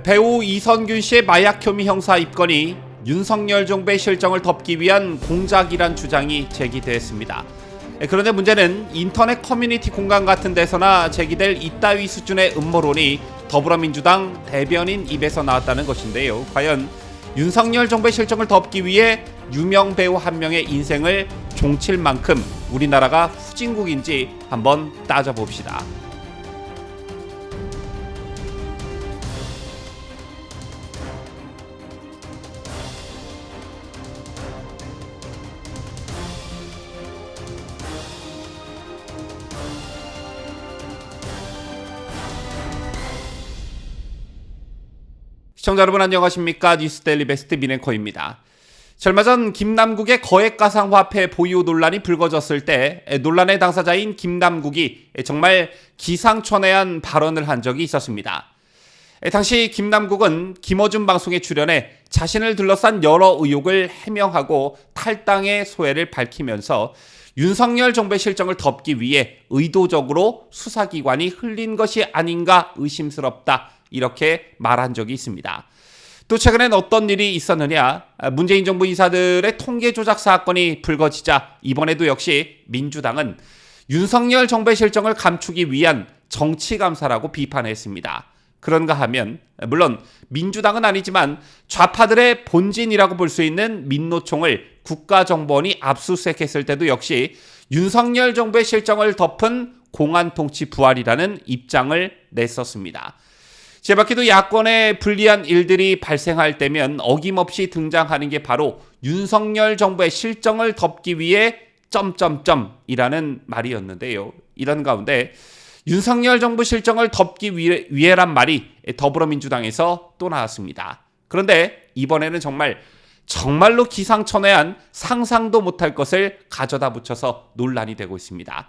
배우 이선균 씨의 마약 혐의 형사 입건이 윤석열 정부의 실정을 덮기 위한 공작이란 주장이 제기됐습니다. 그런데 문제는 인터넷 커뮤니티 공간 같은 데서나 제기될 이따위 수준의 음모론이 더불어민주당 대변인 입에서 나왔다는 것인데요. 과연 윤석열 정부의 실정을 덮기 위해 유명 배우 한 명의 인생을 종칠 만큼 우리나라가 후진국인지 한번 따져봅시다. 시청자 여러분 안녕하십니까? 뉴스데일리 베스트 민앵커입니다. 얼마 전 김남국의 거액가상화폐 보유 논란이 불거졌을 때 논란의 당사자인 김남국이 정말 기상천외한 발언을 한 적이 있었습니다. 당시 김남국은 김어준 방송에 출연해 자신을 둘러싼 여러 의혹을 해명하고 탈당의 소회를 밝히면서 윤석열 정부의 실정을 덮기 위해 의도적으로 수사기관이 흘린 것이 아닌가 의심스럽다, 이렇게 말한 적이 있습니다. 또 최근엔 어떤 일이 있었느냐? 문재인 정부 인사들의 통계 조작 사건이 불거지자 이번에도 역시 민주당은 윤석열 정부의 실정을 감추기 위한 정치감사라고 비판했습니다. 그런가 하면 물론 민주당은 아니지만 좌파들의 본진이라고 볼 수 있는 민노총을 국가정보원이 압수수색했을 때도 역시 윤석열 정부의 실정을 덮은 공안통치 부활이라는 입장을 냈었습니다. 제밖에도 야권에 불리한 일들이 발생할 때면 어김없이 등장하는 게 바로 윤석열 정부의 실정을 덮기 위해 점점점이라는 말이었는데요. 이런 가운데 윤석열 정부 실정을 덮기 위해란 말이 더불어민주당에서 또 나왔습니다. 그런데 이번에는 정말로 기상천외한 상상도 못할 것을 가져다 붙여서 논란이 되고 있습니다.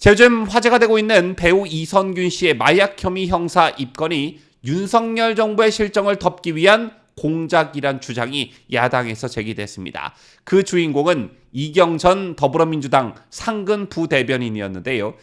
요즘 화제가 되고 있는 배우 이선균 씨의 마약 혐의 형사 입건이 윤석열 정부의 실정을 덮기 위한 공작이란 주장이 야당에서 제기됐습니다. 그 주인공은 이경 전 더불어민주당 상근 부대변인이었는데요.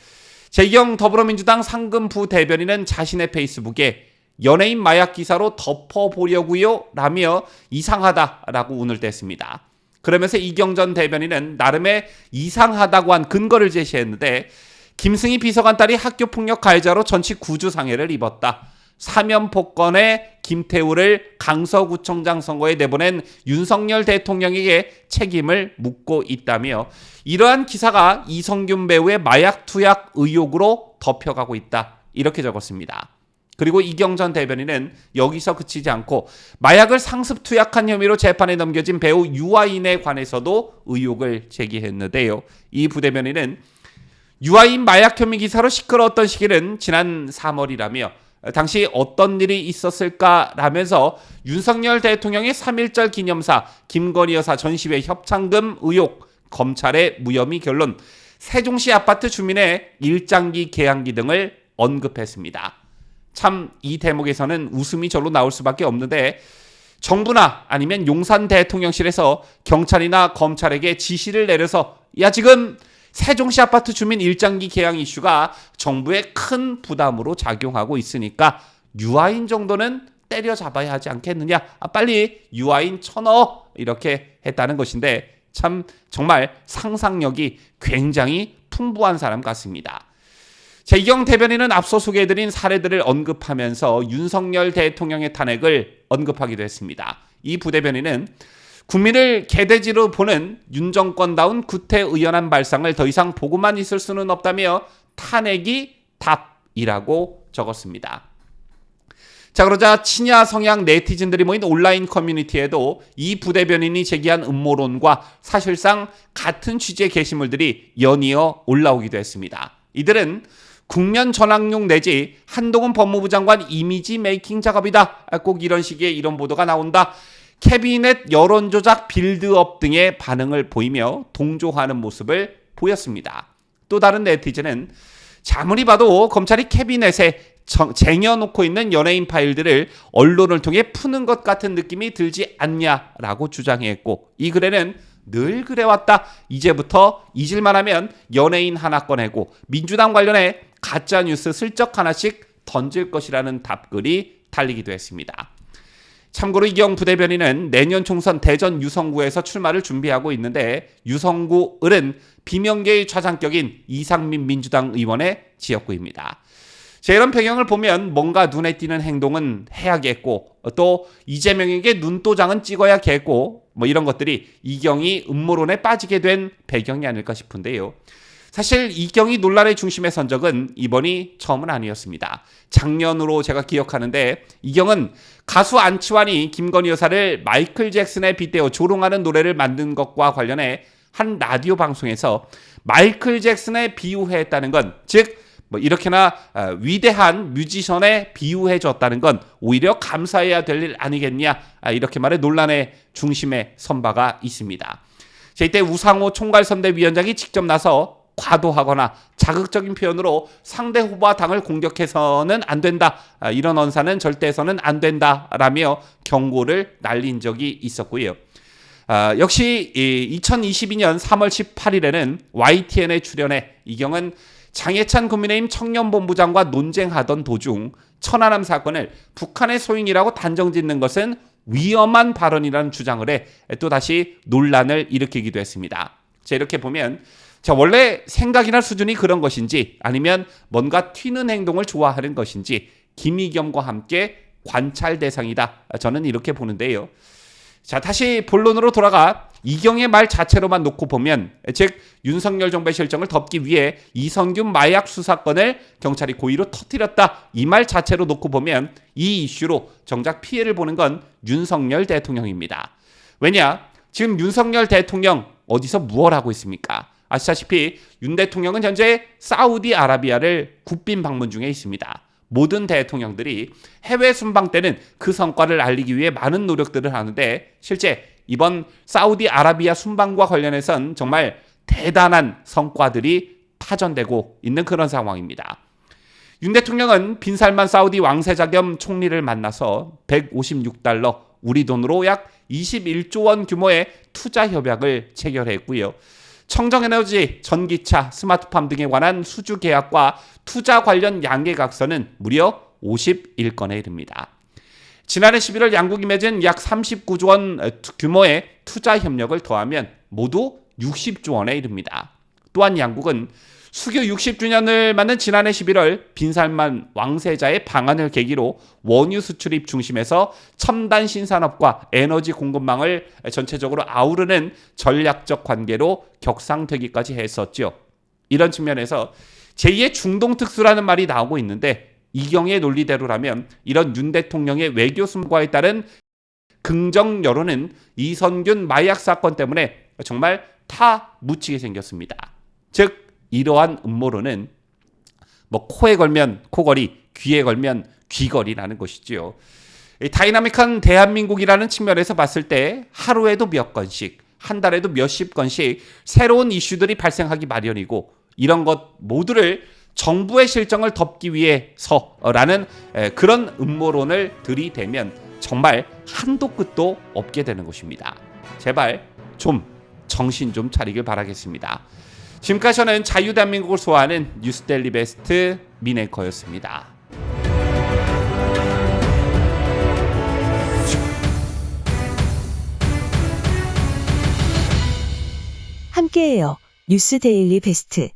이경 더불어민주당 상근 부대변인은 자신의 페이스북에 연예인 마약 기사로 덮어보려고요 라며 이상하다라고 운을 뗐습니다. 그러면서 이경 전 대변인은 나름의 이상하다고 한 근거를 제시했는데, 김승희 비서관 딸이 학교폭력 가해자로 전치 9주 상해를 입었다. 사면폭건에 김태우를 강서구청장 선거에 내보낸 윤석열 대통령에게 책임을 묻고 있다며 이러한 기사가 이선균 배우의 마약 투약 의혹으로 덮여가고 있다, 이렇게 적었습니다. 그리고 이경 전 대변인은 여기서 그치지 않고 마약을 상습 투약한 혐의로 재판에 넘겨진 배우 유아인에 관해서도 의혹을 제기했는데요. 이 부대변인은 유아인 마약 혐의 기사로 시끄러웠던 시기는 지난 3월이라며 당시 어떤 일이 있었을까라면서 윤석열 대통령의 3.1절 기념사 김건희 여사 전시회 협찬금 의혹, 검찰의 무혐의 결론, 세종시 아파트 주민의 일장기 계양기 등을 언급했습니다. 참 이 대목에서는 웃음이 절로 나올 수밖에 없는데, 정부나 아니면 용산 대통령실에서 경찰이나 검찰에게 지시를 내려서 지금 세종시 아파트 주민 일장기 계양 이슈가 정부에 큰 부담으로 작용하고 있으니까 유아인 정도는 때려잡아야 하지 않겠느냐, 빨리 유아인 쳐넣어, 이렇게 했다는 것인데 정말 상상력이 굉장히 풍부한 사람 같습니다. 이경 대변인은 앞서 소개해드린 사례들을 언급하면서 윤석열 대통령의 탄핵을 언급하기도 했습니다. 이 부대변인은 국민을 개돼지로 보는 윤 정권다운 구태의연한 발상을 더 이상 보고만 있을 수는 없다며 탄핵이 답이라고 적었습니다. 그러자 친야 성향 네티즌들이 모인 온라인 커뮤니티에도 이 부대변인이 제기한 음모론과 사실상 같은 취지의 게시물들이 연이어 올라오기도 했습니다. 이들은 국면 전환용 내지 한동훈 법무부 장관 이미지 메이킹 작업이다, 꼭 이런 식의 이런 보도가 나온다, 캐비넷 여론조작 빌드업 등의 반응을 보이며 동조하는 모습을 보였습니다. 또 다른 네티즌은 아무리 봐도 검찰이 캐비넷에 쟁여놓고 있는 연예인 파일들을 언론을 통해 푸는 것 같은 느낌이 들지 않냐라고 주장했고, 이 글에는 늘 그래왔다, 이제부터 잊을만 하면 연예인 하나 꺼내고 민주당 관련해 가짜뉴스 슬쩍 하나씩 던질 것이라는 답글이 달리기도 했습니다. 참고로 이경 부대변인은 내년 총선 대전 유성구에서 출마를 준비하고 있는데 유성구 을은 비명계의 좌장격인 이상민 민주당 의원의 지역구입니다. 자, 이런 배경을 보면 뭔가 눈에 띄는 행동은 해야겠고 또 이재명에게 눈도장은 찍어야겠고 뭐 이런 것들이 이경이 음모론에 빠지게 된 배경이 아닐까 싶은데요. 사실 이경이 논란의 중심에 선 적은 이번이 처음은 아니었습니다. 작년으로 제가 기억하는데 이경은 가수 안치환이 김건희 여사를 마이클 잭슨에 빗대어 조롱하는 노래를 만든 것과 관련해 한 라디오 방송에서 마이클 잭슨에 비유했다는 건, 즉 뭐 이렇게나 위대한 뮤지션에 비유해줬다는 건 오히려 감사해야 될 일 아니겠냐, 이렇게 말해 논란의 중심에 선 바가 있습니다. 자, 이때 우상호 총괄선대위원장이 직접 나서 과도하거나 자극적인 표현으로 상대 후보와 당을 공격해서는 안 된다, 이런 언사는 절대 해서는 안 된다라며 경고를 날린 적이 있었고요. 역시 2022년 3월 18일에는 YTN에 출연해 이경은 장해찬 국민의힘 청년본부장과 논쟁하던 도중 천안함 사건을 북한의 소행이라고 단정짓는 것은 위험한 발언이라는 주장을 해 또다시 논란을 일으키기도 했습니다. 자, 이렇게 보면 원래 생각이나 수준이 그런 것인지 아니면 뭔가 튀는 행동을 좋아하는 것인지 김이겸과 함께 관찰 대상이다, 저는 이렇게 보는데요. 자, 다시 본론으로 돌아가 이경의 말 자체로만 놓고 보면, 즉 윤석열 정부의 실정을 덮기 위해 이성균 마약 수사건을 경찰이 고의로 터뜨렸다, 이 말 자체로 놓고 보면 이 이슈로 정작 피해를 보는 건 윤석열 대통령입니다. 왜냐? 지금 윤석열 대통령 어디서 무엇 하고 있습니까? 아시다시피 윤 대통령은 현재 사우디아라비아를 국빈 방문 중에 있습니다. 모든 대통령들이 해외 순방 때는 그 성과를 알리기 위해 많은 노력들을 하는데 실제 이번 사우디아라비아 순방과 관련해선 정말 대단한 성과들이 파전되고 있는 그런 상황입니다. 윤 대통령은 빈살만 사우디 왕세자 겸 총리를 만나서 156달러, 우리 돈으로 약 21조 원 규모의 투자 협약을 체결했고요. 청정에너지, 전기차, 스마트팜 등에 관한 수주 계약과 투자 관련 양계각서는 무려 51건에 이릅니다. 지난해 11월 양국이 맺은 약 39조 원 규모의 투자 협력을 더하면 모두 60조 원에 이릅니다. 또한 양국은 수교 60주년을 맞는 지난해 11월 빈살만 왕세자의 방한을 계기로 원유 수출입 중심에서 첨단 신산업과 에너지 공급망을 전체적으로 아우르는 전략적 관계로 격상되기까지 했었죠. 이런 측면에서 제2의 중동 특수라는 말이 나오고 있는데 이경의 논리대로라면 이런 윤 대통령의 외교 순과에 따른 긍정 여론은 이선균 마약 사건 때문에 정말 타 묻히게 생겼습니다. 즉 이러한 음모론은 뭐 코에 걸면 코걸이, 귀에 걸면 귀걸이라는 것이지요. 다이나믹한 대한민국이라는 측면에서 봤을 때 하루에도 몇 건씩, 한 달에도 몇십 건씩 새로운 이슈들이 발생하기 마련이고 이런 것 모두를 정부의 실정을 덮기 위해서라는 그런 음모론을 들이대면 정말 한도 끝도 없게 되는 것입니다. 제발 좀 정신 좀 차리길 바라겠습니다. 지금까지 저는 자유대한민국을 소화하는 뉴스데일리 베스트 민앵커였습니다. 함께해요. 뉴스데일리 베스트.